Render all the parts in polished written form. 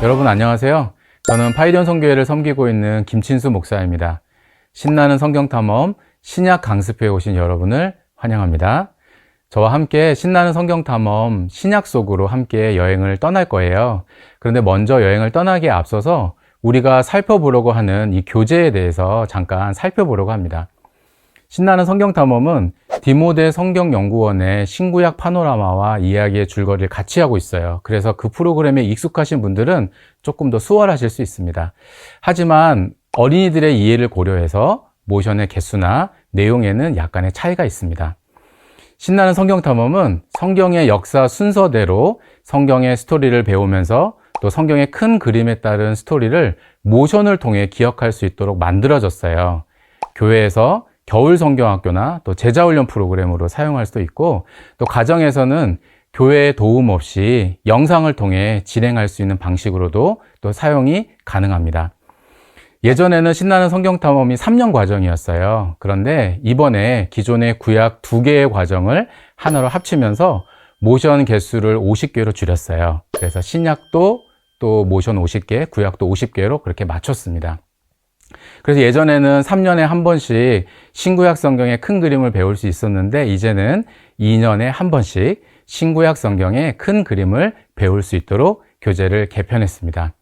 여러분 안녕하세요. 저는 파이전 성교회를 섬기고 있는 김친수 목사입니다. 신나는 성경탐험 신약 강습회에 오신 여러분을 환영합니다. 저와 함께 신나는 성경탐험 신약 속으로 함께 여행을 떠날 거예요. 그런데 먼저 여행을 떠나기에 앞서서 우리가 살펴보려고 하는 이 교재에 대해서 잠깐 살펴보려고 합니다. 신나는 성경탐험은 디모데 성경연구원의 신구약 파노라마와 이야기의 줄거리를 같이 하고 있어요. 그래서 그 프로그램에 익숙하신 분들은 조금 더 수월하실 수 있습니다. 하지만 어린이들의 이해를 고려해서 모션의 개수나 내용에는 약간의 차이가 있습니다. 신나는 성경탐험은 성경의 역사 순서대로 성경의 스토리를 배우면서 또 성경의 큰 그림에 따른 스토리를 모션을 통해 기억할 수 있도록 만들어졌어요. 교회에서 겨울 성경학교나 또 제자훈련 프로그램으로 사용할 수도 있고, 또 가정에서는 교회의 도움 없이 영상을 통해 진행할 수 있는 방식으로도 또 사용이 가능합니다. 예전에는 신나는 성경탐험이 3년 과정이었어요. 그런데 이번에 기존의 구약 2개의 과정을 하나로 합치면서 모션 개수를 50개로 줄였어요. 그래서 신약도 또 모션 50개, 구약도 50개로 그렇게 맞췄습니다. 그래서 예전에는 3년에 한 번씩 신구약 성경의 큰 그림을 배울 수 있었는데, 이제는 2년에 한 번씩 신구약 성경의 큰 그림을 배울 수 있도록 교재를 개편했습니다.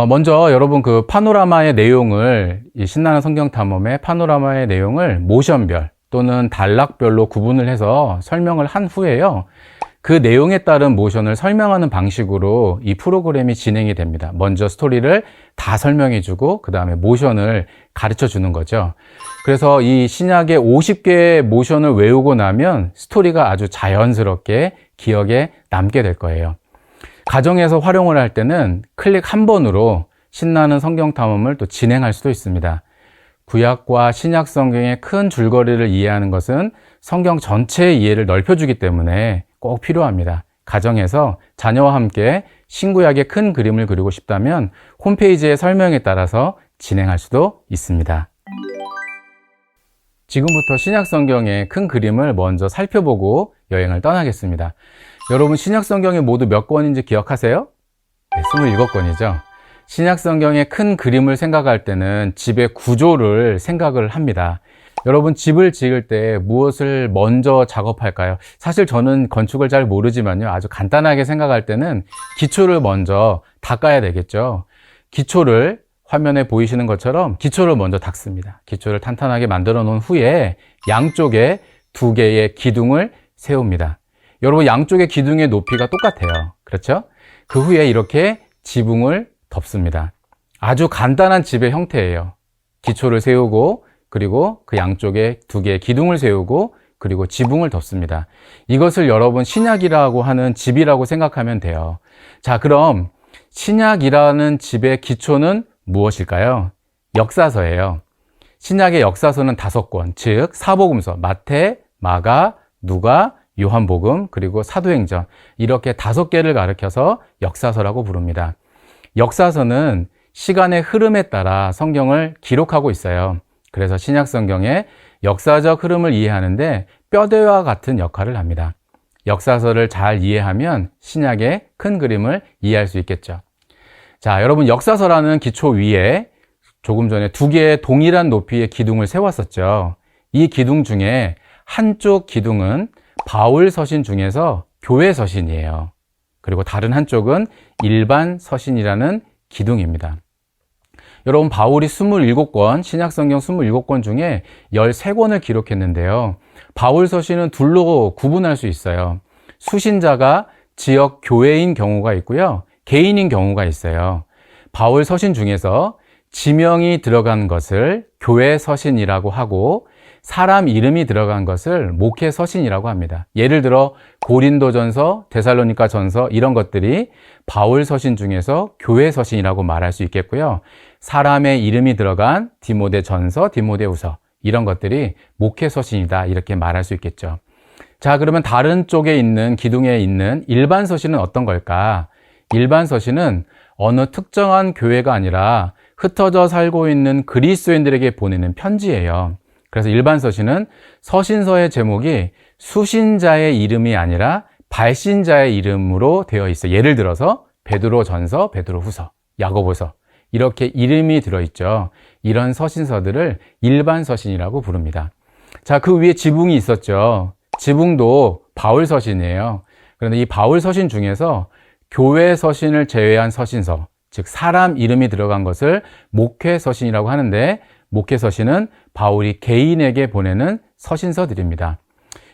먼저 여러분 그 파노라마의 내용을, 이 신나는 성경탐험의 파노라마의 내용을 모션별 또는 단락별로 구분을 해서 설명을 한 후에요, 그 내용에 따른 모션을 설명하는 방식으로 이 프로그램이 진행이 됩니다. 먼저 스토리를 다 설명해주고 그 다음에 모션을 가르쳐주는 거죠. 그래서 이 신약의 50개의 모션을 외우고 나면 스토리가 아주 자연스럽게 기억에 남게 될 거예요. 가정에서 활용을 할 때는 클릭 한 번으로 신나는 성경탐험을 또 진행할 수도 있습니다. 구약과 신약 성경의 큰 줄거리를 이해하는 것은 성경 전체의 이해를 넓혀주기 때문에 꼭 필요합니다. 가정에서 자녀와 함께 신구약의 큰 그림을 그리고 싶다면 홈페이지의 설명에 따라서 진행할 수도 있습니다. 지금부터 신약 성경의 큰 그림을 먼저 살펴보고 여행을 떠나겠습니다. 여러분 신약 성경이 모두 몇 권인지 기억하세요? 네, 27권이죠. 신약 성경의 큰 그림을 생각할 때는 집의 구조를 생각을 합니다. 여러분 집을 지을 때 무엇을 먼저 작업할까요? 사실 저는 건축을 잘 모르지만요, 아주 간단하게 생각할 때는 기초를 먼저 닦아야 되겠죠. 기초를 화면에 보이시는 것처럼 기초를 먼저 닦습니다. 기초를 탄탄하게 만들어 놓은 후에 양쪽에 2개의 기둥을 세웁니다. 여러분 양쪽의 기둥의 높이가 똑같아요. 그렇죠? 그 후에 이렇게 지붕을 덮습니다. 아주 간단한 집의 형태예요. 기초를 세우고 그리고 그 양쪽에 2개의 기둥을 세우고 그리고 지붕을 덮습니다. 이것을 여러분 신약이라고 하는 집이라고 생각하면 돼요. 자, 그럼 신약이라는 집의 기초는 무엇일까요? 역사서예요. 신약의 역사서는 5권, 즉 사복음서, 마태, 마가, 누가, 요한복음, 그리고 사도행전, 이렇게 5개를 가리켜서 역사서라고 부릅니다. 역사서는 시간의 흐름에 따라 성경을 기록하고 있어요. 그래서 신약 성경의 역사적 흐름을 이해하는데 뼈대와 같은 역할을 합니다. 역사서를 잘 이해하면 신약의 큰 그림을 이해할 수 있겠죠. 자, 여러분 역사서라는 기초 위에 조금 전에 2개의 동일한 높이의 기둥을 세웠었죠. 이 기둥 중에 한쪽 기둥은 바울 서신 중에서 교회 서신이에요. 그리고 다른 한쪽은 일반 서신이라는 기둥입니다. 여러분 바울이 27권, 신약성경 27권 중에 13권을 기록했는데요. 바울 서신은 둘로 구분할 수 있어요. 수신자가 지역 교회인 경우가 있고요, 개인인 경우가 있어요. 바울 서신 중에서 지명이 들어간 것을 교회 서신이라고 하고 사람 이름이 들어간 것을 목회 서신이라고 합니다. 예를 들어 고린도전서, 데살로니가전서 이런 것들이 바울 서신 중에서 교회 서신이라고 말할 수 있겠고요. 사람의 이름이 들어간 디모데전서, 디모데후서 이런 것들이 목회 서신이다 이렇게 말할 수 있겠죠. 자, 그러면 다른 쪽에 있는 기둥에 있는 일반 서신은 어떤 걸까? 일반 서신은 어느 특정한 교회가 아니라 흩어져 살고 있는 그리스도인들에게 보내는 편지예요. 그래서 일반 서신은 서신서의 제목이 수신자의 이름이 아니라 발신자의 이름으로 되어 있어요. 예를 들어서 베드로전서, 베드로후서, 야고보서 이렇게 이름이 들어있죠. 이런 서신서들을 일반 서신이라고 부릅니다. 자, 그 위에 지붕이 있었죠. 지붕도 바울 서신이에요. 그런데 이 바울 서신 중에서 교회 서신을 제외한 서신서, 즉 사람 이름이 들어간 것을 목회 서신이라고 하는데, 목회 서신은 바울이 개인에게 보내는 서신서들입니다.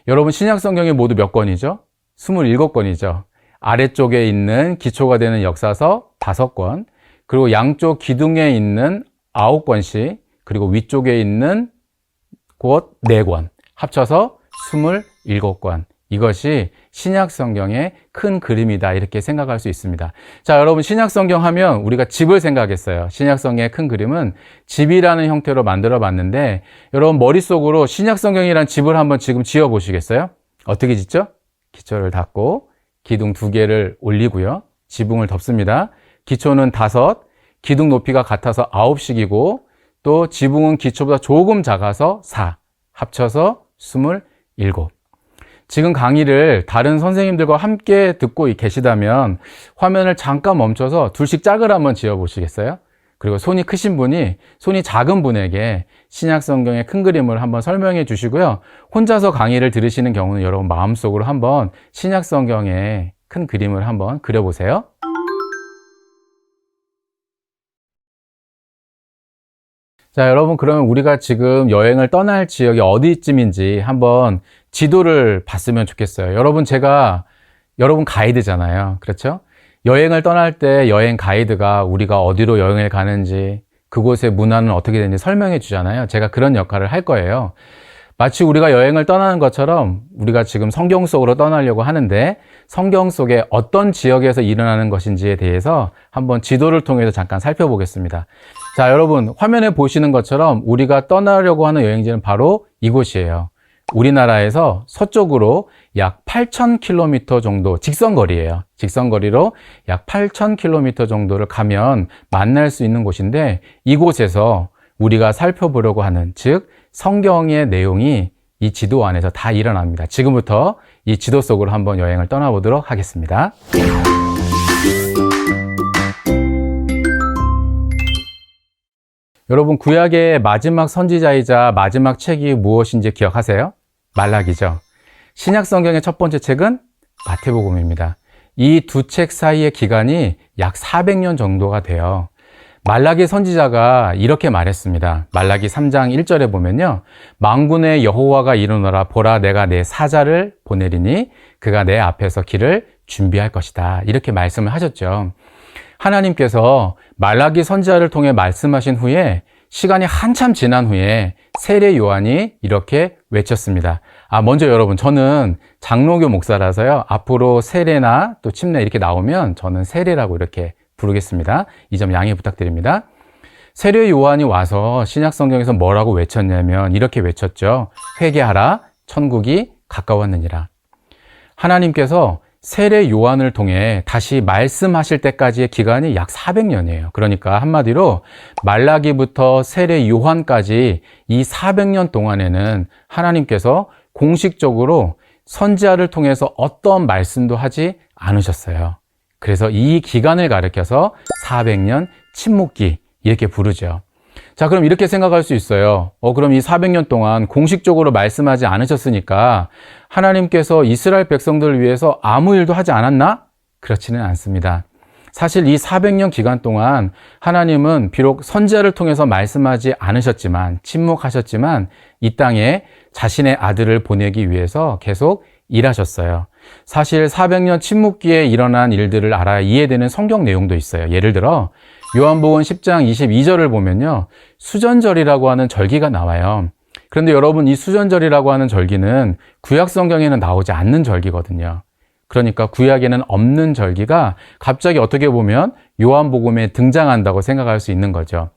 여러분, 신약 성경이 모두 몇 권이죠? 27권이죠. 아래쪽에 있는 기초가 되는 역사서 5권, 그리고 양쪽 기둥에 있는 9권씩, 그리고 위쪽에 있는 곳 4권, 합쳐서 27권. 이것이 신약 성경의 큰 그림이다, 이렇게 생각할 수 있습니다. 자, 여러분, 신약 성경 하면 우리가 집을 생각했어요. 신약 성경의 큰 그림은 집이라는 형태로 만들어 봤는데, 여러분 머릿속으로 신약 성경이란 집을 한번 지금 지어 보시겠어요? 어떻게 짓죠? 기초를 닫고 기둥 2개를 올리고요. 지붕을 덮습니다. 기초는 5, 기둥 높이가 같아서 9씩이고, 또 지붕은 기초보다 조금 작아서 4, 합쳐서 27. 지금 강의를 다른 선생님들과 함께 듣고 계시다면 화면을 잠깐 멈춰서 둘씩 짝을 한번 지어 보시겠어요? 그리고 손이 크신 분이 손이 작은 분에게 신약 성경의 큰 그림을 한번 설명해 주시고요. 혼자서 강의를 들으시는 경우는 여러분 마음속으로 한번 신약 성경의 큰 그림을 한번 그려보세요. 자, 여러분, 그러면 우리가 지금 여행을 떠날 지역이 어디쯤인지 한번 지도를 봤으면 좋겠어요. 여러분, 제가 여러분 가이드잖아요. 그렇죠? 여행을 떠날 때 여행 가이드가 우리가 어디로 여행을 가는지, 그곳의 문화는 어떻게 되는지 설명해 주잖아요. 제가 그런 역할을 할 거예요. 마치 우리가 여행을 떠나는 것처럼 우리가 지금 성경 속으로 떠나려고 하는데, 성경 속에 어떤 지역에서 일어나는 것인지에 대해서 한번 지도를 통해서 잠깐 살펴보겠습니다. 자, 여러분, 화면에 보시는 것처럼 우리가 떠나려고 하는 여행지는 바로 이곳이에요. 우리나라에서 서쪽으로 약 8,000km 정도 직선거리예요. 직선거리로 약 8,000km 정도를 가면 만날 수 있는 곳인데, 이곳에서 우리가 살펴보려고 하는, 즉 성경의 내용이 이 지도 안에서 다 일어납니다. 지금부터 이 지도 속으로 한번 여행을 떠나보도록 하겠습니다. 여러분, 구약의 마지막 선지자이자 마지막 책이 무엇인지 기억하세요? 말라기죠. 신약 성경의 첫 번째 책은 마태복음입니다. 이 두 책 사이의 기간이 약 400년 정도가 돼요. 말라기 선지자가 이렇게 말했습니다. 말라기 3장 1절에 보면요, 만군의 여호와가 이르노라, 보라 내가 내 사자를 보내리니 그가 내 앞에서 길을 준비할 것이다, 이렇게 말씀을 하셨죠. 하나님께서 말라기 선지자를 통해 말씀하신 후에 시간이 한참 지난 후에 세례 요한이 이렇게 외쳤습니다. 먼저 여러분, 저는 장로교 목사라서요, 앞으로 세례나 또 침례 이렇게 나오면 저는 세례라고 이렇게 부르겠습니다. 이 점 양해 부탁드립니다. 세례 요한이 와서 신약 성경에서 뭐라고 외쳤냐면 이렇게 외쳤죠. 회개하라, 천국이 가까웠느니라. 하나님께서 세례 요한을 통해 다시 말씀하실 때까지의 기간이 약 400년이에요. 그러니까 한마디로 말라기부터 세례 요한까지 이 400년 동안에는 하나님께서 공식적으로 선지자를 통해서 어떤 말씀도 하지 않으셨어요. 그래서 이 기간을 가리켜서 400년 침묵기, 이렇게 부르죠. 자, 그럼 이렇게 생각할 수 있어요. 그럼 이 400년 동안 공식적으로 말씀하지 않으셨으니까 하나님께서 이스라엘 백성들을 위해서 아무 일도 하지 않았나? 그렇지는 않습니다. 사실 이 400년 기간 동안 하나님은 비록 선지자를 통해서 말씀하지 않으셨지만, 침묵하셨지만 이 땅에 자신의 아들을 보내기 위해서 계속 일하셨어요. 사실 400년 침묵기에 일어난 일들을 알아야 이해되는 성경 내용도 있어요. 예를 들어 요한복음 10장 22절을 보면요, 수전절이라고 하는 절기가 나와요. 그런데 여러분, 이 수전절이라고 하는 절기는 구약 성경에는 나오지 않는 절기거든요. 그러니까 구약에는 없는 절기가 갑자기 어떻게 보면 요한복음에 등장한다고 생각할 수 있는 거죠.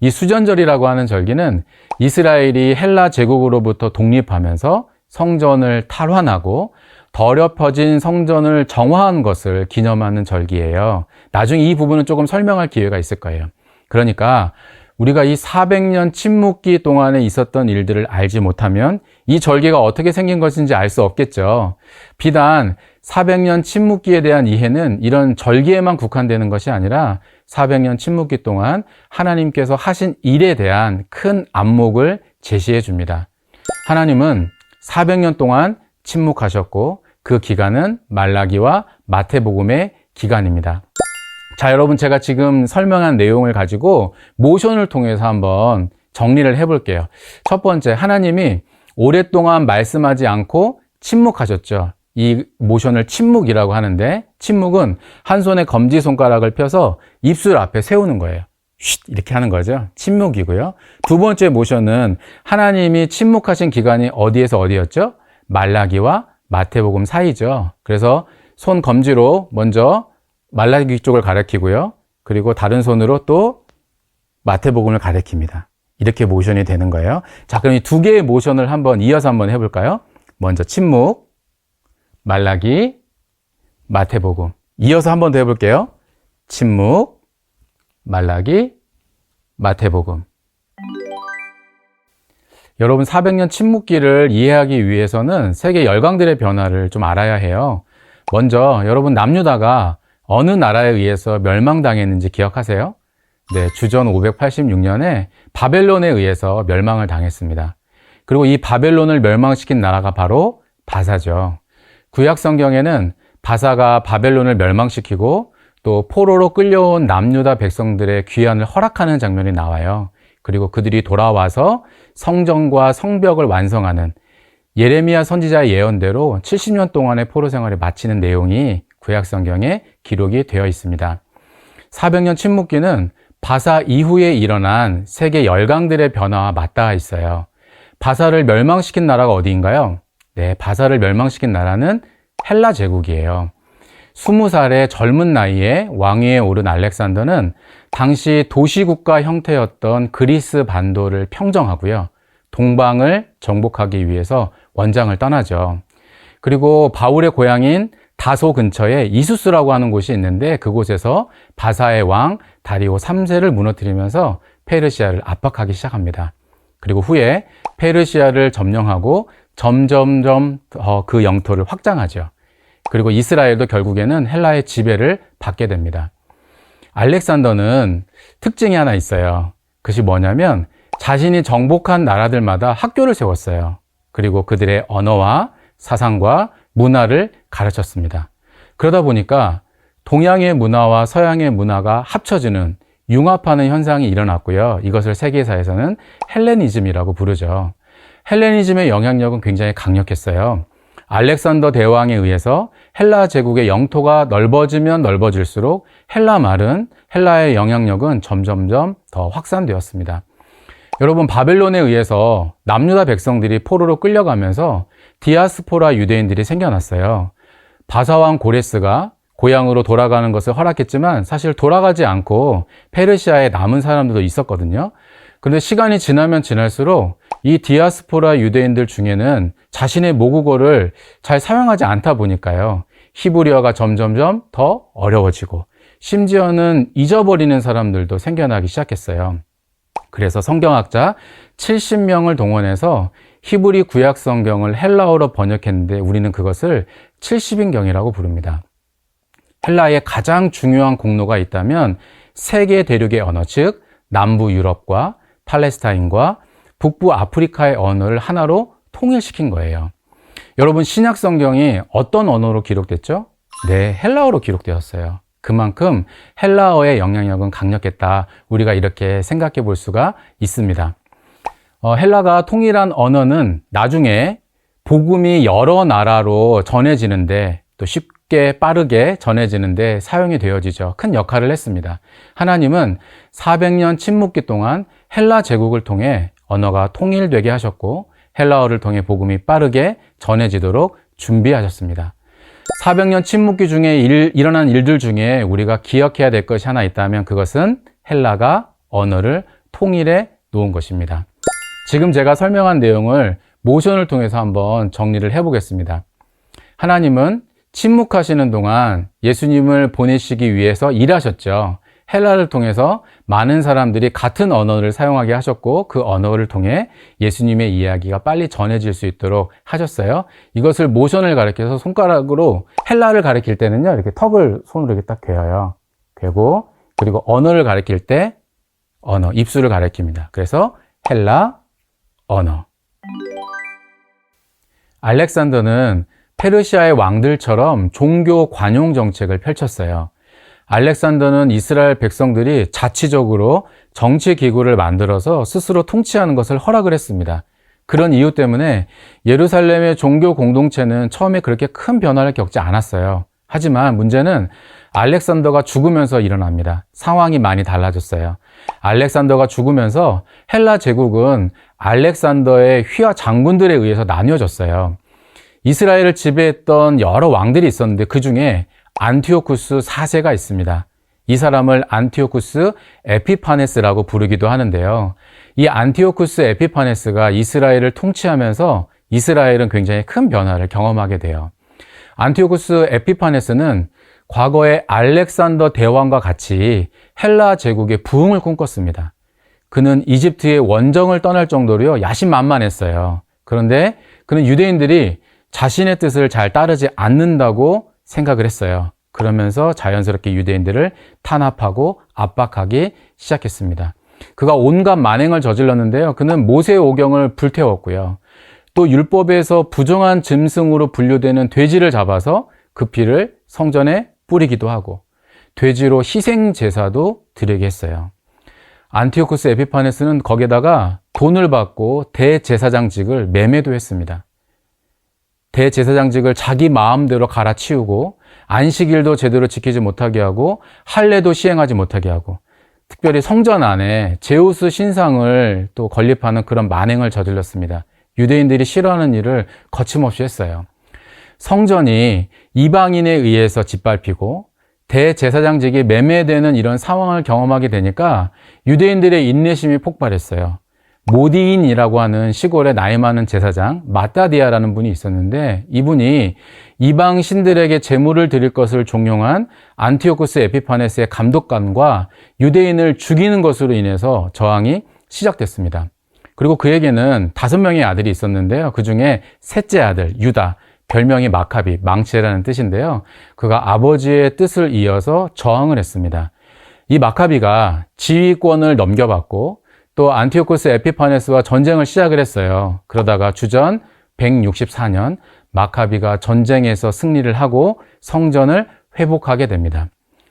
이 수전절이라고 하는 절기는 이스라엘이 헬라 제국으로부터 독립하면서 성전을 탈환하고 더럽혀진 성전을 정화한 것을 기념하는 절기예요. 나중에 이 부분은 조금 설명할 기회가 있을 거예요. 그러니까 우리가 이 400년 침묵기 동안에 있었던 일들을 알지 못하면 이 절기가 어떻게 생긴 것인지 알 수 없겠죠. 비단 400년 침묵기에 대한 이해는 이런 절기에만 국한되는 것이 아니라 400년 침묵기 동안 하나님께서 하신 일에 대한 큰 안목을 제시해 줍니다. 하나님은 400년 동안 침묵하셨고 그 기간은 말라기와 마태복음의 기간입니다. 자, 여러분, 제가 지금 설명한 내용을 가지고 모션을 통해서 한번 정리를 해볼게요. 첫 번째, 하나님이 오랫동안 말씀하지 않고 침묵하셨죠. 이 모션을 침묵이라고 하는데, 침묵은 한 손에 검지손가락을 펴서 입술 앞에 세우는 거예요. 쉿 이렇게 하는 거죠. 침묵이고요. 두 번째 모션은 하나님이 침묵하신 기간이 어디에서 어디였죠? 말라기와 마태복음 사이죠. 그래서 손 검지로 먼저 말라기 쪽을 가리키고요. 그리고 다른 손으로 또 마태복음을 가리킵니다. 이렇게 모션이 되는 거예요. 자, 그럼 이 두 개의 모션을 이어서 한번 해볼까요? 먼저 침묵, 말라기, 마태복음. 이어서 한번 더 해볼게요. 침묵, 말라기, 마태복음. 여러분, 400년 침묵기를 이해하기 위해서는 세계 열강들의 변화를 좀 알아야 해요. 먼저 여러분, 남유다가 어느 나라에 의해서 멸망당했는지 기억하세요? 네, 주전 586년에 바벨론에 의해서 멸망을 당했습니다. 그리고 이 바벨론을 멸망시킨 나라가 바로 바사죠. 구약 성경에는 바사가 바벨론을 멸망시키고 또 포로로 끌려온 남유다 백성들의 귀환을 허락하는 장면이 나와요. 그리고 그들이 돌아와서 성전과 성벽을 완성하는 예레미야 선지자의 예언대로 70년 동안의 포로 생활을 마치는 내용이 구약 성경에 기록이 되어 있습니다. 400년 침묵기는 바사 이후에 일어난 세계 열강들의 변화와 맞닿아 있어요. 바사를 멸망시킨 나라가 어디인가요? 네, 바사를 멸망시킨 나라는 헬라 제국이에요. 20살의 젊은 나이에 왕위에 오른 알렉산더는 당시 도시국가 형태였던 그리스 반도를 평정하고요. 동방을 정복하기 위해서 원장을 떠나죠. 그리고 바울의 고향인 다소 근처에 이수스라고 하는 곳이 있는데 그곳에서 바사의 왕 다리오 3세를 무너뜨리면서 페르시아를 압박하기 시작합니다. 그리고 후에 페르시아를 점령하고 점점점 그 영토를 확장하죠. 그리고 이스라엘도 결국에는 헬라의 지배를 받게 됩니다. 알렉산더는 특징이 하나 있어요. 그것이 뭐냐면 자신이 정복한 나라들마다 학교를 세웠어요. 그리고 그들의 언어와 사상과 문화를 가르쳤습니다. 그러다 보니까 동양의 문화와 서양의 문화가 합쳐지는 융합하는 현상이 일어났고요. 이것을 세계사에서는 헬레니즘이라고 부르죠. 헬레니즘의 영향력은 굉장히 강력했어요. 알렉산더 대왕에 의해서 헬라 제국의 영토가 넓어지면 넓어질수록 헬라의 영향력은 점점점 더 확산되었습니다. 여러분, 바벨론에 의해서 남유다 백성들이 포로로 끌려가면서 디아스포라 유대인들이 생겨났어요. 바사왕 고레스가 고향으로 돌아가는 것을 허락했지만 사실 돌아가지 않고 페르시아에 남은 사람들도 있었거든요. 그런데 시간이 지나면 지날수록 이 디아스포라 유대인들 중에는 자신의 모국어를 잘 사용하지 않다 보니까요. 히브리어가 점점점 더 어려워지고 심지어는 잊어버리는 사람들도 생겨나기 시작했어요. 그래서 성경학자 70명을 동원해서 히브리 구약 성경을 헬라어로 번역했는데 우리는 그것을 70인경이라고 부릅니다. 헬라의 가장 중요한 공로가 있다면 세계 대륙의 언어, 즉 남부 유럽과 팔레스타인과 북부 아프리카의 언어를 하나로 통일시킨 거예요. 여러분, 신약 성경이 어떤 언어로 기록됐죠? 네, 헬라어로 기록되었어요. 그만큼 헬라어의 영향력은 강력했다. 우리가 이렇게 생각해 볼 수가 있습니다. 헬라가 통일한 언어는 나중에 복음이 여러 나라로 전해지는데 또 쉽게 빠르게 전해지는데 사용이 되어지죠. 큰 역할을 했습니다. 하나님은 400년 침묵기 동안 헬라 제국을 통해 언어가 통일되게 하셨고 헬라어를 통해 복음이 빠르게 전해지도록 준비하셨습니다. 400년 침묵기 중에 일어난 일들 중에 우리가 기억해야 될 것이 하나 있다면 그것은 헬라가 언어를 통일해 놓은 것입니다. 지금 제가 설명한 내용을 모션을 통해서 한번 정리를 해보겠습니다. 하나님은 침묵하시는 동안 예수님을 보내시기 위해서 일하셨죠. 헬라를 통해서 많은 사람들이 같은 언어를 사용하게 하셨고 그 언어를 통해 예수님의 이야기가 빨리 전해질 수 있도록 하셨어요. 이것을 모션을 가리켜서 손가락으로 헬라를 가리킬 때는요, 이렇게 턱을 손으로 이렇게 딱 괴어요. 괴고, 그리고 언어를 가리킬 때 언어, 입술을 가리킵니다. 그래서 헬라, 언어. 알렉산더는 페르시아의 왕들처럼 종교 관용 정책을 펼쳤어요. 알렉산더는 이스라엘 백성들이 자치적으로 정치 기구를 만들어서 스스로 통치하는 것을 허락을 했습니다. 그런 이유 때문에 예루살렘의 종교 공동체는 처음에 그렇게 큰 변화를 겪지 않았어요. 하지만 문제는 알렉산더가 죽으면서 일어납니다. 상황이 많이 달라졌어요. 알렉산더가 죽으면서 헬라 제국은 알렉산더의 휘하 장군들에 의해서 나뉘어졌어요. 이스라엘을 지배했던 여러 왕들이 있었는데 그 중에 안티오쿠스 4세가 있습니다. 이 사람을 안티오쿠스 에피파네스라고 부르기도 하는데요. 이 안티오쿠스 에피파네스가 이스라엘을 통치하면서 이스라엘은 굉장히 큰 변화를 경험하게 돼요. 안티오쿠스 에피파네스는 과거의 알렉산더 대왕과 같이 헬라 제국의 부흥을 꿈꿨습니다. 그는 이집트의 원정을 떠날 정도로요, 야심만만했어요. 그런데 그는 유대인들이 자신의 뜻을 잘 따르지 않는다고 생각을 했어요. 그러면서 자연스럽게 유대인들을 탄압하고 압박하기 시작했습니다. 그가 온갖 만행을 저질렀는데요. 그는 모세의 오경을 불태웠고요. 또 율법에서 부정한 짐승으로 분류되는 돼지를 잡아서 그 피를 성전에 뿌리기도 하고 돼지로 희생 제사도 드리게 했어요. 안티오쿠스 에피파네스는 거기에다가 돈을 받고 대제사장직을 매매도 했습니다. 대제사장직을 자기 마음대로 갈아치우고 안식일도 제대로 지키지 못하게 하고 할례도 시행하지 못하게 하고 특별히 성전 안에 제우스 신상을 또 건립하는 그런 만행을 저질렀습니다. 유대인들이 싫어하는 일을 거침없이 했어요. 성전이 이방인에 의해서 짓밟히고 대제사장직이 매매되는 이런 상황을 경험하게 되니까 유대인들의 인내심이 폭발했어요. 모디인이라고 하는 시골의 나이 많은 제사장 마따디아라는 분이 있었는데 이분이 이방 신들에게 제물을 드릴 것을 종용한 안티오쿠스 에피파네스의 감독관과 유대인을 죽이는 것으로 인해서 저항이 시작됐습니다. 그리고 그에게는 5명의 아들이 있었는데요. 그 중에 셋째 아들 유다, 별명이 마카비, 망치라는 뜻인데요. 그가 아버지의 뜻을 이어서 저항을 했습니다. 이 마카비가 지휘권을 넘겨받고 또 안티오쿠스 에피파네스와 전쟁을 시작을 했어요. 그러다가 주전 164년 마카비가 전쟁에서 승리를 하고 성전을 회복하게 됩니다.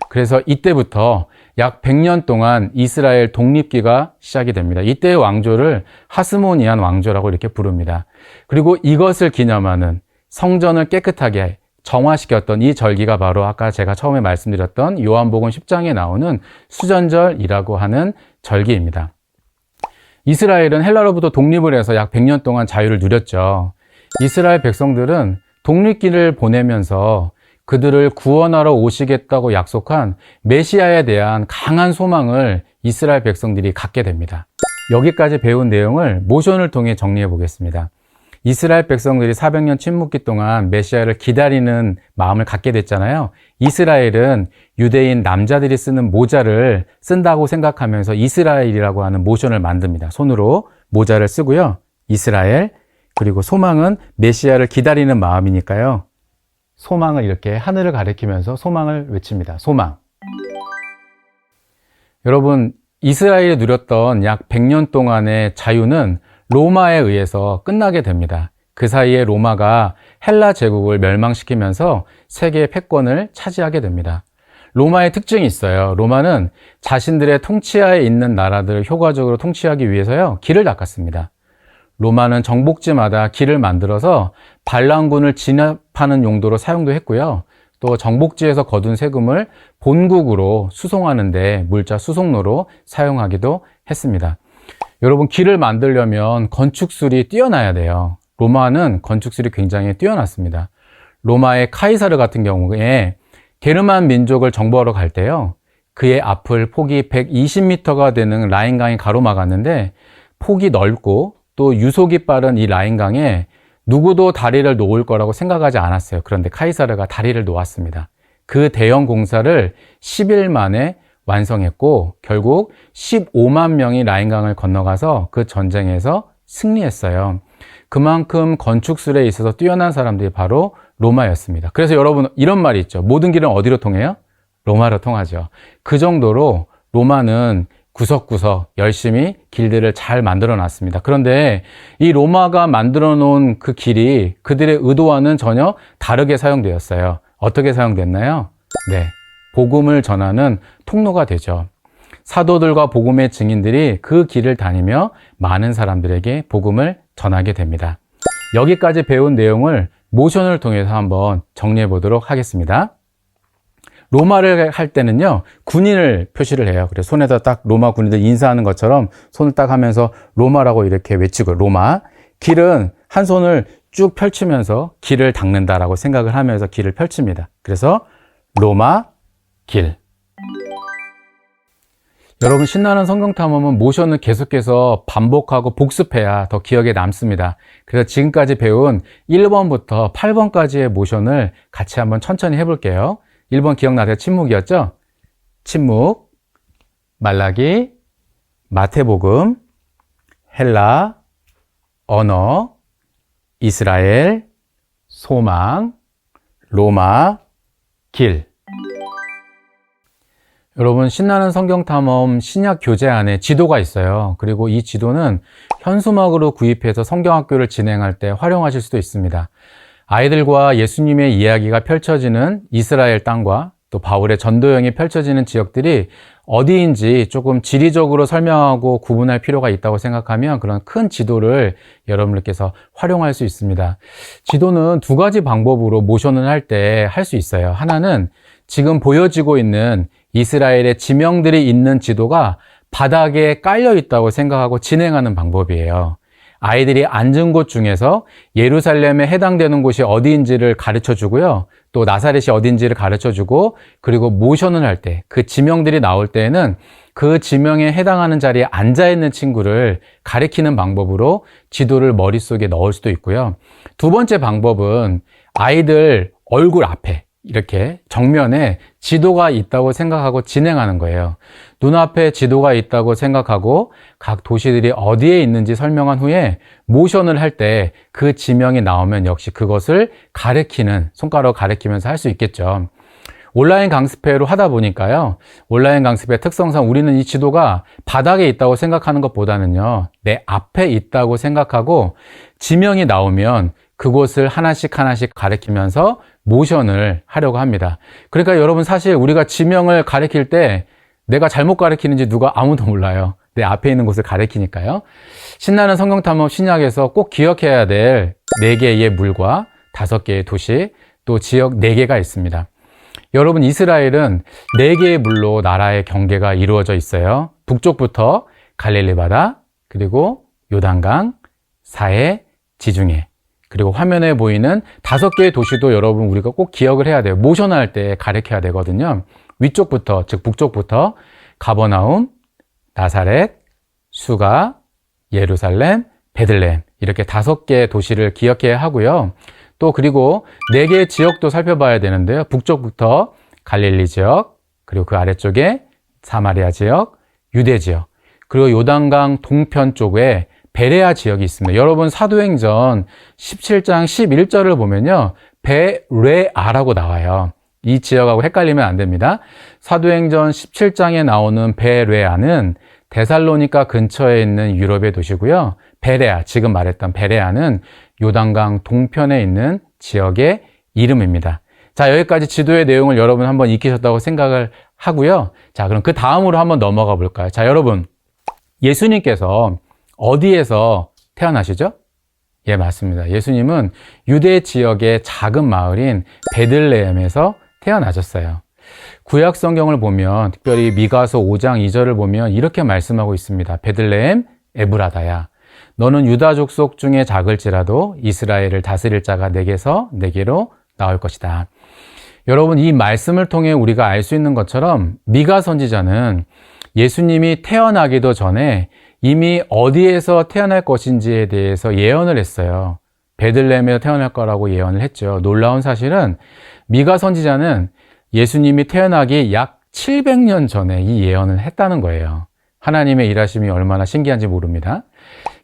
그래서 이때부터 약 100년 동안 이스라엘 독립기가 시작이 됩니다. 이때의 왕조를 하스모니안 왕조라고 이렇게 부릅니다. 그리고 이것을 기념하는 성전을 깨끗하게 정화시켰던 이 절기가 바로 아까 제가 처음에 말씀드렸던 요한복음 10장에 나오는 수전절이라고 하는 절기입니다. 이스라엘은 헬라로부터 독립을 해서 약 100년 동안 자유를 누렸죠. 이스라엘 백성들은 독립기를 보내면서 그들을 구원하러 오시겠다고 약속한 메시아에 대한 강한 소망을 이스라엘 백성들이 갖게 됩니다. 여기까지 배운 내용을 모션을 통해 정리해 보겠습니다. 이스라엘 백성들이 400년 침묵기 동안 메시아를 기다리는 마음을 갖게 됐잖아요. 이스라엘은 유대인 남자들이 쓰는 모자를 쓴다고 생각하면서 이스라엘이라고 하는 모션을 만듭니다. 손으로 모자를 쓰고요. 이스라엘, 그리고 소망은 메시아를 기다리는 마음이니까요. 소망을 이렇게 하늘을 가리키면서 소망을 외칩니다. 소망. 여러분, 이스라엘이 누렸던 약 100년 동안의 자유는 로마에 의해서 끝나게 됩니다. 그 사이에 로마가 헬라 제국을 멸망시키면서 세계의 패권을 차지하게 됩니다. 로마의 특징이 있어요. 로마는 자신들의 통치하에 있는 나라들을 효과적으로 통치하기 위해서요, 길을 닦았습니다. 로마는 정복지마다 길을 만들어서 반란군을 진압하는 용도로 사용도 했고요. 또 정복지에서 거둔 세금을 본국으로 수송하는 데 물자 수송로로 사용하기도 했습니다. 여러분, 길을 만들려면 건축술이 뛰어나야 돼요. 로마는 건축술이 굉장히 뛰어났습니다. 로마의 카이사르 같은 경우에 게르만 민족을 정복하러 갈 때요, 그의 앞을 폭이 120m가 되는 라인강이 가로막았는데 폭이 넓고 또 유속이 빠른 이 라인강에 누구도 다리를 놓을 거라고 생각하지 않았어요. 그런데 카이사르가 다리를 놓았습니다. 그 대형 공사를 10일 만에 완성했고 결국 15만 명이 라인강을 건너가서 그 전쟁에서 승리했어요. 그만큼 건축술에 있어서 뛰어난 사람들이 바로 로마였습니다. 그래서 여러분 이런 말이 있죠. 모든 길은 어디로 통해요? 로마로 통하죠. 그 정도로 로마는 구석구석 열심히 길들을 잘 만들어 놨습니다. 그런데 이 로마가 만들어 놓은 그 길이 그들의 의도와는 전혀 다르게 사용되었어요. 어떻게 사용됐나요? 네, 복음을 전하는 통로가 되죠. 사도들과 복음의 증인들이 그 길을 다니며 많은 사람들에게 복음을 전하게 됩니다. 여기까지 배운 내용을 모션을 통해서 한번 정리해 보도록 하겠습니다. 로마를 할 때는요, 군인을 표시를 해요. 그래서 손에다 딱 로마 군인들 인사하는 것처럼 손을 딱 하면서 로마라고 이렇게 외치고, 로마. 길은 한 손을 쭉 펼치면서 길을 닦는다라고 생각을 하면서 길을 펼칩니다. 그래서 로마 길. 여러분, 신나는 성경 탐험은 모션을 계속해서 반복하고 복습해야 더 기억에 남습니다. 그래서 지금까지 배운 1번부터 8번까지의 모션을 같이 한번 천천히 해볼게요. 1번 기억나세요? 침묵이었죠? 침묵, 말라기, 마태복음, 헬라, 언어, 이스라엘, 소망, 로마, 길. 여러분, 신나는 성경 탐험 신약 교재 안에 지도가 있어요. 그리고 이 지도는 현수막으로 구입해서 성경학교를 진행할 때 활용하실 수도 있습니다. 아이들과 예수님의 이야기가 펼쳐지는 이스라엘 땅과 또 바울의 전도여행이 펼쳐지는 지역들이 어디인지 조금 지리적으로 설명하고 구분할 필요가 있다고 생각하면 그런 큰 지도를 여러분들께서 활용할 수 있습니다. 지도는 두 가지 방법으로 모션을 할 때 할 수 있어요. 하나는 지금 보여지고 있는 이스라엘의 지명들이 있는 지도가 바닥에 깔려 있다고 생각하고 진행하는 방법이에요. 아이들이 앉은 곳 중에서 예루살렘에 해당되는 곳이 어디인지를 가르쳐 주고요. 또 나사렛이 어디인지를 가르쳐 주고, 그리고 모션을 할 때, 그 지명들이 나올 때에는 그 지명에 해당하는 자리에 앉아 있는 친구를 가리키는 방법으로 지도를 머릿속에 넣을 수도 있고요. 두 번째 방법은 아이들 얼굴 앞에 이렇게 정면에 지도가 있다고 생각하고 진행하는 거예요. 눈앞에 지도가 있다고 생각하고 각 도시들이 어디에 있는지 설명한 후에 모션을 할 때 그 지명이 나오면 역시 그것을 가리키는, 손가락으로 가리키면서 할 수 있겠죠. 온라인 강습회로 하다 보니까요, 온라인 강습의 특성상 우리는 이 지도가 바닥에 있다고 생각하는 것보다는요, 내 앞에 있다고 생각하고 지명이 나오면 그곳을 하나씩 하나씩 가리키면서 모션을 하려고 합니다. 그러니까 여러분, 사실 우리가 지명을 가리킬 때 내가 잘못 가리키는지 누가 아무도 몰라요. 내 앞에 있는 곳을 가리키니까요. 신나는 성경 탐험 신약에서 꼭 기억해야 될 4개의 물과 5개의 도시, 또 지역 4개가 있습니다. 여러분, 이스라엘은 4개의 물로 나라의 경계가 이루어져 있어요. 북쪽부터 갈릴리 바다, 그리고 요단강, 사해, 지중해, 그리고 화면에 보이는 5개의 도시도 여러분 우리가 꼭 기억을 해야 돼요. 모션할 때 가리켜야 되거든요. 위쪽부터, 즉 북쪽부터 가버나움, 나사렛, 수가, 예루살렘, 베들레헴, 이렇게 5개의 도시를 기억해야 하고요. 또 그리고 4개의 지역도 살펴봐야 되는데요. 북쪽부터 갈릴리 지역, 그리고 그 아래쪽에 사마리아 지역, 유대 지역, 그리고 요단강 동편 쪽에 베레아 지역이 있습니다. 여러분, 사도행전 17장 11절을 보면요, 베레아라고 나와요. 이 지역하고 헷갈리면 안 됩니다. 사도행전 17장에 나오는 베레아는 데살로니가 근처에 있는 유럽의 도시고요. 베레아, 지금 말했던 베레아는 요단강 동편에 있는 지역의 이름입니다. 자, 여기까지 지도의 내용을 여러분 한번 익히셨다고 생각을 하고요. 자, 그럼 그 다음으로 한번 넘어가 볼까요? 자, 여러분, 예수님께서 어디에서 태어나시죠? 예, 맞습니다. 예수님은 유대 지역의 작은 마을인 베들레헴에서 태어나셨어요. 구약 성경을 보면, 특별히 미가서 5장 2절을 보면 이렇게 말씀하고 있습니다. 베들레헴 에브라다야, 너는 유다 족속 중에 작을지라도 이스라엘을 다스릴 자가 내게로 나올 것이다. 여러분, 이 말씀을 통해 우리가 알 수 있는 것처럼 미가 선지자는 예수님이 태어나기도 전에 이미 어디에서 태어날 것인지에 대해서 예언을 했어요. 베들레헴에서 태어날 거라고 예언을 했죠. 놀라운 사실은 미가 선지자는 예수님이 태어나기 약 700년 전에 이 예언을 했다는 거예요. 하나님의 일하심이 얼마나 신기한지 모릅니다.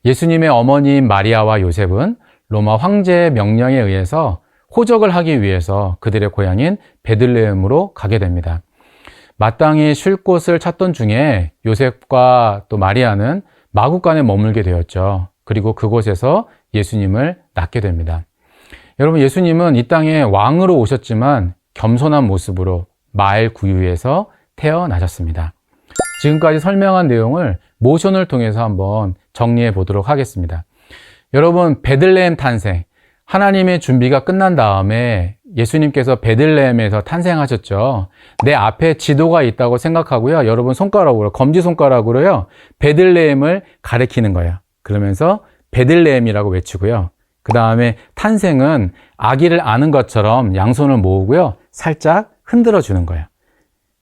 예수님의 어머니인 마리아와 요셉은 로마 황제의 명령에 의해서 호적을 하기 위해서 그들의 고향인 베들레헴으로 가게 됩니다. 마땅히 쉴 곳을 찾던 중에 요셉과 또 마리아는 마구간에 머물게 되었죠. 그리고 그곳에서 예수님을 낳게 됩니다. 여러분, 예수님은 이 땅에 왕으로 오셨지만 겸손한 모습으로 마엘 구유에서 태어나셨습니다. 지금까지 설명한 내용을 모션을 통해서 한번 정리해 보도록 하겠습니다. 여러분, 베들레헴 탄생, 하나님의 준비가 끝난 다음에 예수님께서 베들레헴에서 탄생하셨죠. 내 앞에 지도가 있다고 생각하고요. 여러분 손가락으로, 검지손가락으로요, 베들레헴을 가리키는 거예요. 그러면서 베들레헴이라고 외치고요. 그 다음에 탄생은 아기를 아는 것처럼 양손을 모으고요. 살짝 흔들어 주는 거예요.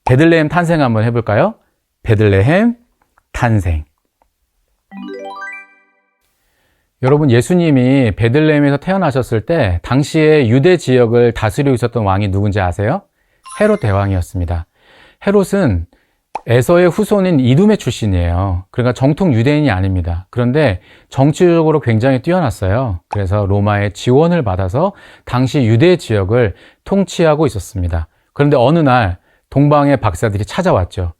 베들레헴 탄생 한번 해볼까요? 베들레헴 탄생. 여러분, 예수님이 베들레헴에서 태어나셨을 때 당시에 유대 지역을 다스리고 있었던 왕이 누군지 아세요? 헤롯 대왕이었습니다. 헤롯은 에서의 후손인 이두메 출신이에요. 그러니까 정통 유대인이 아닙니다. 그런데 정치적으로 굉장히 뛰어났어요. 그래서 로마의 지원을 받아서 당시 유대 지역을 통치하고 있었습니다. 그런데 어느 날 동방의 박사들이 찾아왔죠.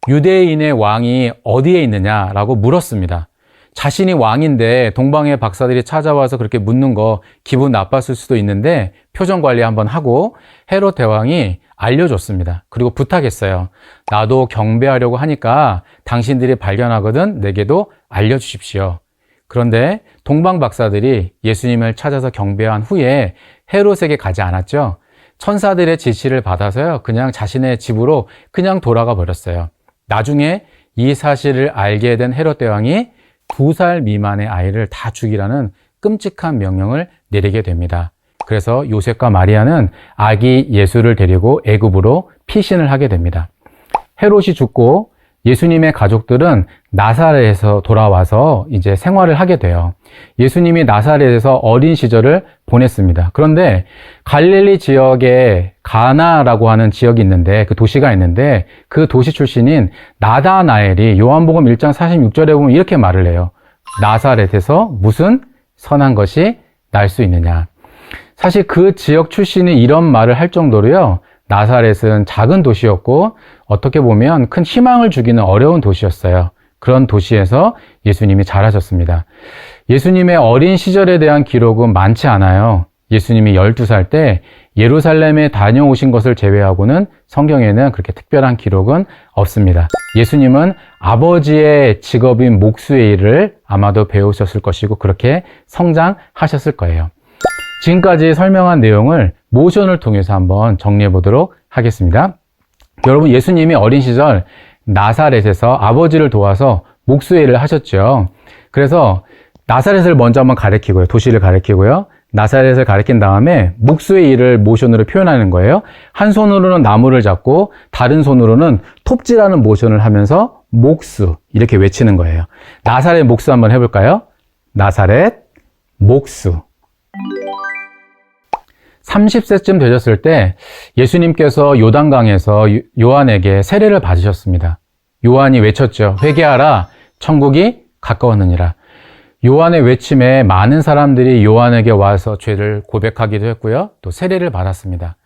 유대인의 왕이 어디에 있느냐라고 물었습니다. 자신이 왕인데 동방의 박사들이 찾아와서 그렇게 묻는 거 기분 나빴을 수도 있는데 표정 관리 한번 하고 헤롯 대왕이 알려줬습니다. 그리고 부탁했어요. 나도 경배하려고 하니까 당신들이 발견하거든 내게도 알려주십시오. 그런데 동방 박사들이 예수님을 찾아서 경배한 후에 헤롯에게 가지 않았죠. 천사들의 지시를 받아서요, 그냥 자신의 집으로 그냥 돌아가 버렸어요. 나중에 이 사실을 알게 된 헤롯 대왕이 2살 미만의 아이를 다 죽이라는 끔찍한 명령을 내리게 됩니다. 그래서 요셉과 마리아는 아기 예수를 데리고 애굽으로 피신을 하게 됩니다. 헤롯이 죽고 예수님의 가족들은 나사렛에서 돌아와서 이제 생활을 하게 돼요. 예수님이 나사렛에서 어린 시절을 보냈습니다. 그런데 갈릴리 지역에 가나라고 하는 지역이 있는데, 그 도시가 있는데, 그 도시 출신인 나다나엘이 요한복음 1장 46절에 보면 이렇게 말을 해요. 나사렛에서 무슨 선한 것이 날 수 있느냐. 사실 그 지역 출신이 이런 말을 할 정도로요, 나사렛은 작은 도시였고 어떻게 보면 큰 희망을 주기는 어려운 도시였어요. 그런 도시에서 예수님이 자라셨습니다. 예수님의 어린 시절에 대한 기록은 많지 않아요. 예수님이 12살 때 예루살렘에 다녀오신 것을 제외하고는 성경에는 그렇게 특별한 기록은 없습니다. 예수님은 아버지의 직업인 목수의 일을 아마도 배우셨을 것이고 그렇게 성장하셨을 거예요. 지금까지 설명한 내용을 모션을 통해서 한번 정리해 보도록 하겠습니다. 여러분, 예수님이 어린 시절 나사렛에서 아버지를 도와서 목수의 일을 하셨죠. 그래서 나사렛을 먼저 한번 가리키고요. 도시를 가리키고요. 나사렛을 가리킨 다음에 목수의 일을 모션으로 표현하는 거예요. 한 손으로는 나무를 잡고 다른 손으로는 톱질하는 모션을 하면서 목수 이렇게 외치는 거예요. 나사렛 목수 한번 해볼까요? 나사렛 목수. 30세쯤 되셨을 때 예수님께서 요단강에서 요한에게 세례를 받으셨습니다. 요한이 외쳤죠. 회개하라, 천국이 가까웠느니라. 요한의 외침에 많은 사람들이 요한에게 와서 죄를 고백하기도 했고요. 또 세례를 받았습니다.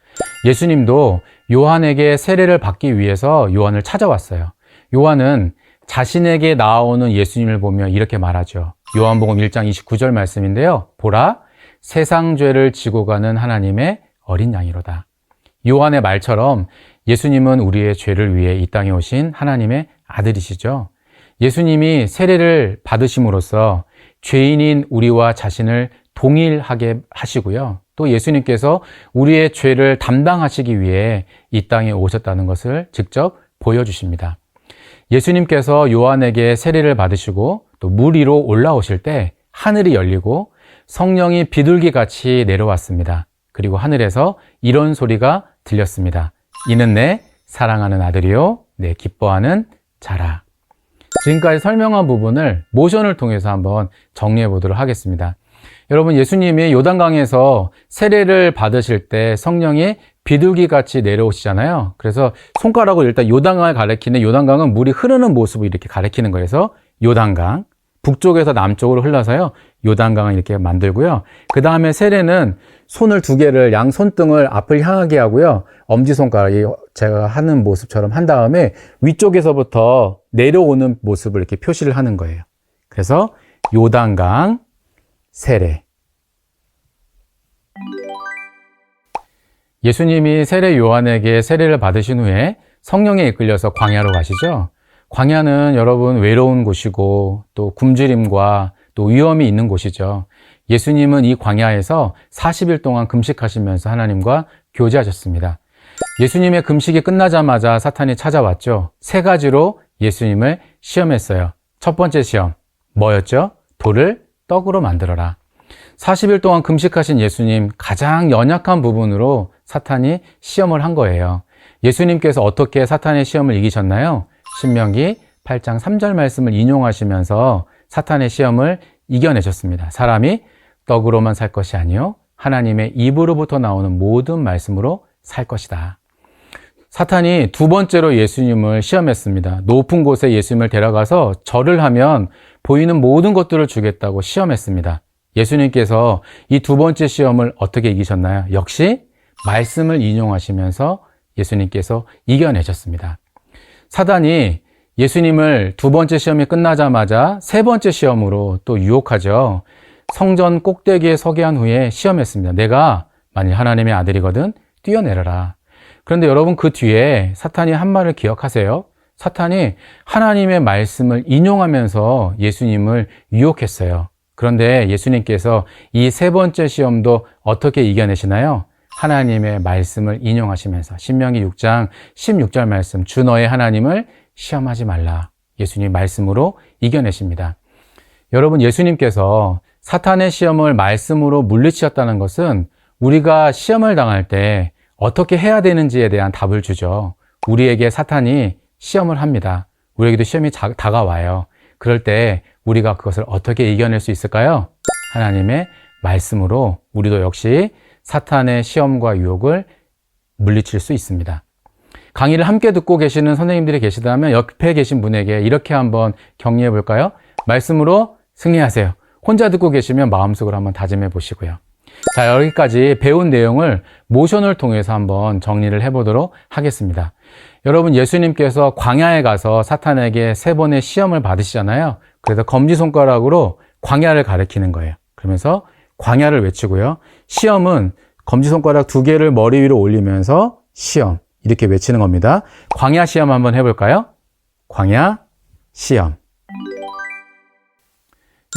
예수님도 요한에게 세례를 받기 위해서 요한을 찾아왔어요. 요한은 자신에게 나오는 예수님을 보며 이렇게 말하죠. 요한복음 1장 29절 말씀인데요. 보라, 세상 죄를 지고 가는 하나님의 어린 양이로다. 요한의 말처럼 예수님은 우리의 죄를 위해 이 땅에 오신 하나님의 아들이시죠. 예수님이 세례를 받으심으로써 죄인인 우리와 자신을 동일하게 하시고요. 또 예수님께서 우리의 죄를 담당하시기 위해 이 땅에 오셨다는 것을 직접 보여주십니다. 예수님께서 요한에게 세례를 받으시고 또 물 위로 올라오실 때 하늘이 열리고 성령이 비둘기같이 내려왔습니다. 그리고 하늘에서 이런 소리가 들렸습니다. 이는 내 사랑하는 아들이요 내 기뻐하는 자라. 지금까지 설명한 부분을 모션을 통해서 한번 정리해 보도록 하겠습니다. 여러분, 예수님이 요단강에서 세례를 받으실 때 성령이 비둘기같이 내려오시잖아요. 그래서 손가락으로 일단 요단강을 가리키는, 요단강은 물이 흐르는 모습을 이렇게 가리키는 거예요. 그래서 요단강, 북쪽에서 남쪽으로 흘러서요, 요단강을 이렇게 만들고요. 그 다음에 세례는 손을 두 개를, 양 손등을 앞을 향하게 하고요, 엄지손가락이 제가 하는 모습처럼 한 다음에 위쪽에서부터 내려오는 모습을 이렇게 표시를 하는 거예요. 그래서 요단강 세례. 예수님이 세례 요한에게 세례를 받으신 후에 성령에 이끌려서 광야로 가시죠. 광야는 여러분 외로운 곳이고 또 굶주림과 또 위험이 있는 곳이죠. 예수님은 이 광야에서 40일 동안 금식하시면서 하나님과 교제하셨습니다. 예수님의 금식이 끝나자마자 사탄이 찾아왔죠. 세 가지로 예수님을 시험했어요. 첫 번째 시험, 뭐였죠? 돌을 떡으로 만들어라. 40일 동안 금식하신 예수님, 가장 연약한 부분으로 사탄이 시험을 한 거예요. 예수님께서 어떻게 사탄의 시험을 이기셨나요? 신명기 8장 3절 말씀을 인용하시면서 사탄의 시험을 이겨내셨습니다. 사람이 떡으로만 살 것이 아니요 하나님의 입으로부터 나오는 모든 말씀으로 살 것이다. 사탄이 두 번째로 예수님을 시험했습니다. 높은 곳에 예수님을 데려가서 절을 하면 보이는 모든 것들을 주겠다고 시험했습니다. 예수님께서 이 두 번째 시험을 어떻게 이기셨나요? 역시 말씀을 인용하시면서 예수님께서 이겨내셨습니다. 사단이 예수님을 두 번째 시험이 끝나자마자 세 번째 시험으로 또 유혹하죠. 성전 꼭대기에 서게 한 후에 시험했습니다. 내가 만일 하나님의 아들이거든 뛰어내려라. 그런데 여러분, 그 뒤에 사탄이 한 말을 기억하세요. 사탄이 하나님의 말씀을 인용하면서 예수님을 유혹했어요. 그런데 예수님께서 이 세 번째 시험도 어떻게 이겨내시나요? 하나님의 말씀을 인용하시면서 신명기 6장 16절 말씀, 주 너의 하나님을 시험하지 말라. 예수님 말씀으로 이겨내십니다. 여러분, 예수님께서 사탄의 시험을 말씀으로 물리치셨다는 것은 우리가 시험을 당할 때 어떻게 해야 되는지에 대한 답을 주죠. 우리에게 사탄이 시험을 합니다. 우리에게도 시험이 다가와요. 그럴 때 우리가 그것을 어떻게 이겨낼 수 있을까요? 하나님의 말씀으로 우리도 역시 사탄의 시험과 유혹을 물리칠 수 있습니다. 강의를 함께 듣고 계시는 선생님들이 계시다면 옆에 계신 분에게 이렇게 한번 격려해 볼까요? 말씀으로 승리하세요. 혼자 듣고 계시면 마음속으로 한번 다짐해 보시고요. 자, 여기까지 배운 내용을 모션을 통해서 한번 정리를 해보도록 하겠습니다. 여러분, 예수님께서 광야에 가서 사탄에게 3번의 시험을 받으시잖아요. 그래서 검지손가락으로 광야를 가리키는 거예요. 그러면서 광야를 외치고요. 시험은 검지손가락 2개를 머리 위로 올리면서 시험, 이렇게 외치는 겁니다. 광야 시험 한번 해볼까요? 광야 시험.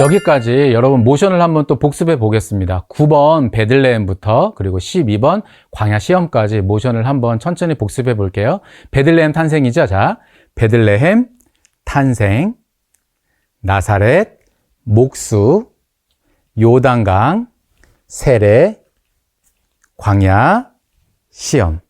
여기까지 여러분 모션을 한번 또 복습해 보겠습니다. 9번 베들레헴부터 그리고 12번 광야 시험까지 모션을 한번 천천히 복습해 볼게요. 베들레헴 탄생이죠. 자, 베들레헴 탄생, 나사렛, 목수, 요단강, 세례, 광야 시험.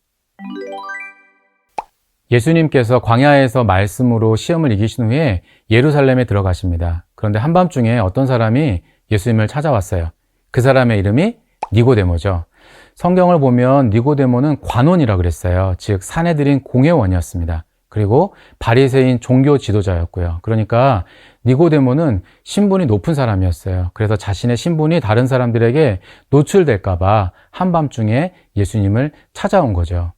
예수님께서 광야에서 말씀으로 시험을 이기신 후에 예루살렘에 들어가십니다. 그런데 한밤중에 어떤 사람이 예수님을 찾아왔어요. 그 사람의 이름이 니고데모죠. 성경을 보면 니고데모는 관원이라 그랬어요. 즉 사내들인 공회원이었습니다. 그리고 바리새인 종교 지도자였고요. 그러니까 니고데모는 신분이 높은 사람이었어요. 그래서 자신의 신분이 다른 사람들에게 노출될까 봐 한밤중에 예수님을 찾아온 거죠.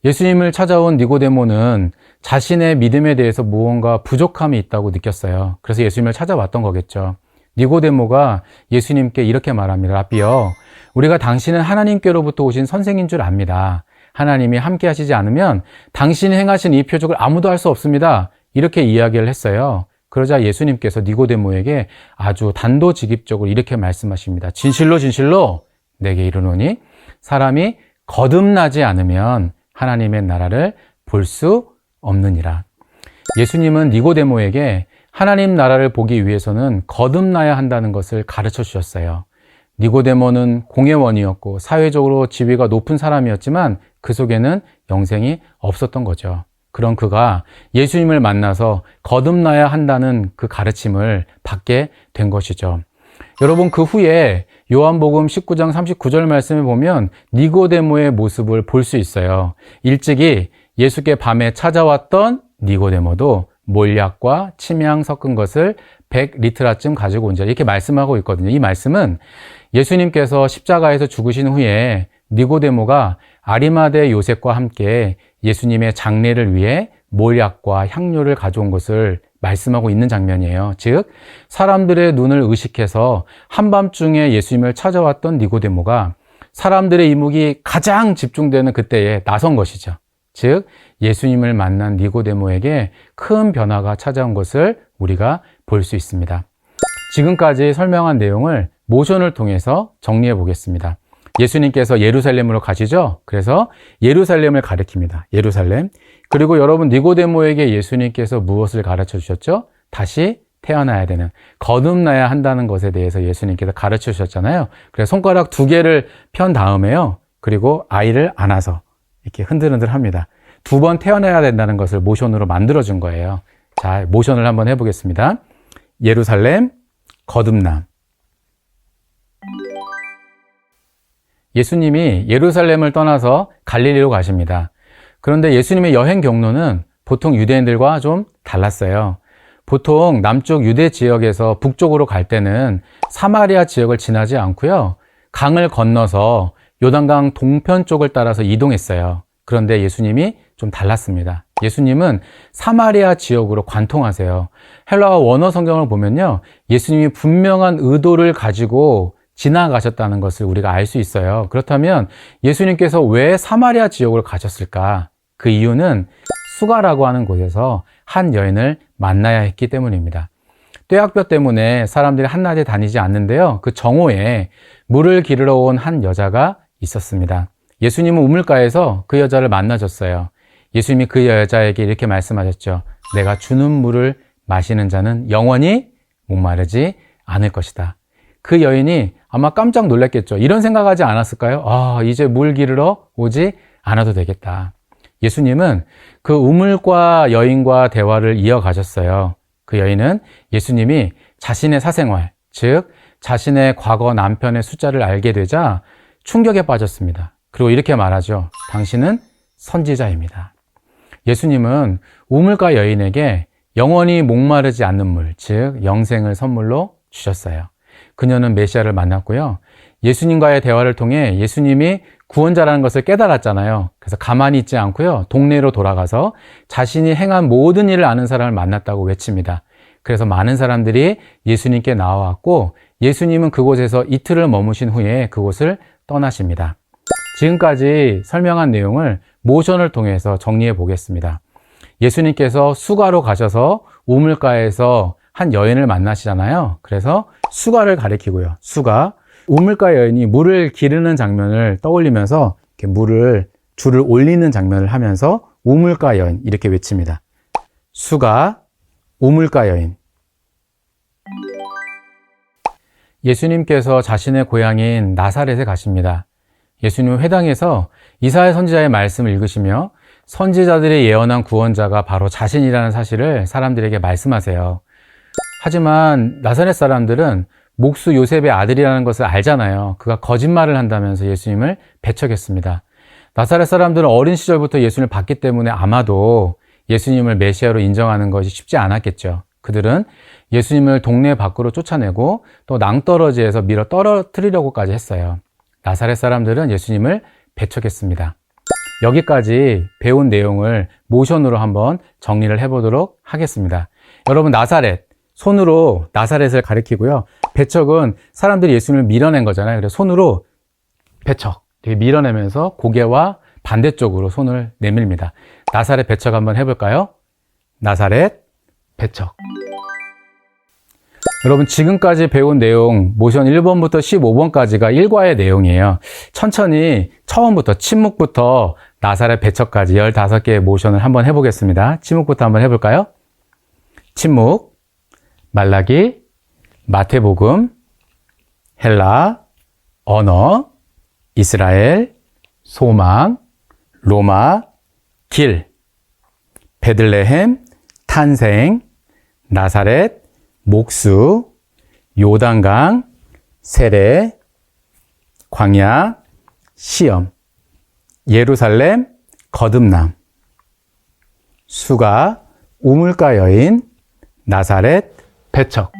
예수님을 찾아온 니고데모는 자신의 믿음에 대해서 무언가 부족함이 있다고 느꼈어요. 그래서 예수님을 찾아왔던 거겠죠. 니고데모가 예수님께 이렇게 말합니다. 라삐여, 우리가 당신은 하나님께로부터 오신 선생인 줄 압니다. 하나님이 함께 하시지 않으면 당신이 행하신 이 표적을 아무도 할 수 없습니다. 이렇게 이야기를 했어요. 그러자 예수님께서 니고데모에게 아주 단도직입적으로 이렇게 말씀하십니다. 진실로 진실로 내게 이르노니 사람이 거듭나지 않으면 하나님의 나라를 볼 수 없느니라. 예수님은 니고데모에게 하나님 나라를 보기 위해서는 거듭나야 한다는 것을 가르쳐 주셨어요. 니고데모는 공회원이었고 사회적으로 지위가 높은 사람이었지만 그 속에는 영생이 없었던 거죠. 그런 그가 예수님을 만나서 거듭나야 한다는 그 가르침을 받게 된 것이죠. 여러분, 그 후에 요한복음 19장 39절 말씀에 보면 니고데모의 모습을 볼 수 있어요. 일찍이 예수께 밤에 찾아왔던 니고데모도 몰약과 침향 섞은 것을 100리트라쯤 가지고 온 자, 이렇게 말씀하고 있거든요. 이 말씀은 예수님께서 십자가에서 죽으신 후에 니고데모가 아리마대 요셉과 함께 예수님의 장례를 위해 몰약과 향료를 가져온 것을 말씀하고 있는 장면이에요. 즉, 사람들의 눈을 의식해서 한밤중에 예수님을 찾아왔던 니고데모가 사람들의 이목이 가장 집중되는 그때에 나선 것이죠. 즉, 예수님을 만난 니고데모에게 큰 변화가 찾아온 것을 우리가 볼 수 있습니다. 지금까지 설명한 내용을 모션을 통해서 정리해 보겠습니다. 예수님께서 예루살렘으로 가시죠? 그래서 예루살렘을 가리킵니다. 예루살렘. 그리고 여러분, 니고데모에게 예수님께서 무엇을 가르쳐 주셨죠? 다시 태어나야 되는, 거듭나야 한다는 것에 대해서 예수님께서 가르쳐 주셨잖아요. 그래서 손가락 2개를 편 다음에요. 그리고 아이를 안아서 이렇게 흔들흔들 합니다. 2번 태어나야 된다는 것을 모션으로 만들어준 거예요. 자, 모션을 한번 해보겠습니다. 예루살렘, 거듭남. 예수님이 예루살렘을 떠나서 갈릴리로 가십니다. 그런데 예수님의 여행 경로는 보통 유대인들과 좀 달랐어요. 보통 남쪽 유대 지역에서 북쪽으로 갈 때는 사마리아 지역을 지나지 않고요. 강을 건너서 요단강 동편 쪽을 따라서 이동했어요. 그런데 예수님이 좀 달랐습니다. 예수님은 사마리아 지역으로 관통하세요. 헬라어 원어 성경을 보면요. 예수님이 분명한 의도를 가지고 지나가셨다는 것을 우리가 알 수 있어요. 그렇다면 예수님께서 왜 사마리아 지역으로 가셨을까? 그 이유는 수가라고 하는 곳에서 한 여인을 만나야 했기 때문입니다. 떼약볕 때문에 사람들이 한낮에 다니지 않는데요. 그 정오에 물을 기르러 온 한 여자가 있었습니다. 예수님은 우물가에서 그 여자를 만나셨어요. 예수님이 그 여자에게 이렇게 말씀하셨죠. 내가 주는 물을 마시는 자는 영원히 목마르지 않을 것이다. 그 여인이 아마 깜짝 놀랐겠죠. 이런 생각하지 않았을까요? 이제 물 기르러 오지 않아도 되겠다. 예수님은 그 우물과 여인과 대화를 이어가셨어요. 그 여인은 예수님이 자신의 사생활, 즉 자신의 과거 남편의 숫자를 알게 되자 충격에 빠졌습니다. 그리고 이렇게 말하죠. 당신은 선지자입니다. 예수님은 우물가 여인에게 영원히 목마르지 않는 물, 즉 영생을 선물로 주셨어요. 그녀는 메시아를 만났고요. 예수님과의 대화를 통해 예수님이 구원자라는 것을 깨달았잖아요. 그래서 가만히 있지 않고요. 동네로 돌아가서 자신이 행한 모든 일을 아는 사람을 만났다고 외칩니다. 그래서 많은 사람들이 예수님께 나와왔고 예수님은 그곳에서 이틀을 머무신 후에 그곳을 떠나십니다. 지금까지 설명한 내용을 모션을 통해서 정리해 보겠습니다. 예수님께서 수가로 가셔서 우물가에서 한 여인을 만나시잖아요. 그래서 수가를 가리키고요. 수가, 우물가 여인이 물을 기르는 장면을 떠올리면서 이렇게 줄을 올리는 장면을 하면서 우물가 여인 이렇게 외칩니다. 수가, 우물가 여인. 예수님께서 자신의 고향인 나사렛에 가십니다. 예수님은 회당에서 이사야 선지자의 말씀을 읽으시며 선지자들이 예언한 구원자가 바로 자신이라는 사실을 사람들에게 말씀하세요. 하지만 나사렛 사람들은 목수 요셉의 아들이라는 것을 알잖아요. 그가 거짓말을 한다면서 예수님을 배척했습니다. 나사렛 사람들은 어린 시절부터 예수님을 봤기 때문에 아마도 예수님을 메시아로 인정하는 것이 쉽지 않았겠죠. 그들은 예수님을 동네 밖으로 쫓아내고 또 낭떠러지에서 밀어 떨어뜨리려고까지 했어요. 나사렛 사람들은 예수님을 배척했습니다. 여기까지 배운 내용을 모션으로 한번 정리를 해보도록 하겠습니다. 여러분, 나사렛, 손으로 나사렛을 가리키고요. 배척은 사람들이 예수님을 밀어낸 거잖아요. 그래서 손으로 배척, 이렇게 밀어내면서 고개와 반대쪽으로 손을 내밀입니다. 나사렛 배척 한번 해볼까요? 나사렛 배척. 여러분, 지금까지 배운 내용 모션 1번부터 15번까지가 1과의 내용이에요. 천천히 처음부터 침묵부터 나사렛 배척까지 15개의 모션을 한번 해보겠습니다. 침묵부터 한번 해볼까요? 침묵, 말라기, 마태복음, 헬라, 언어, 이스라엘, 소망, 로마, 길, 베들레헴, 탄생, 나사렛, 목수, 요단강, 세례, 광야, 시험, 예루살렘, 거듭남, 수가, 우물가 여인, 나사렛, 배척.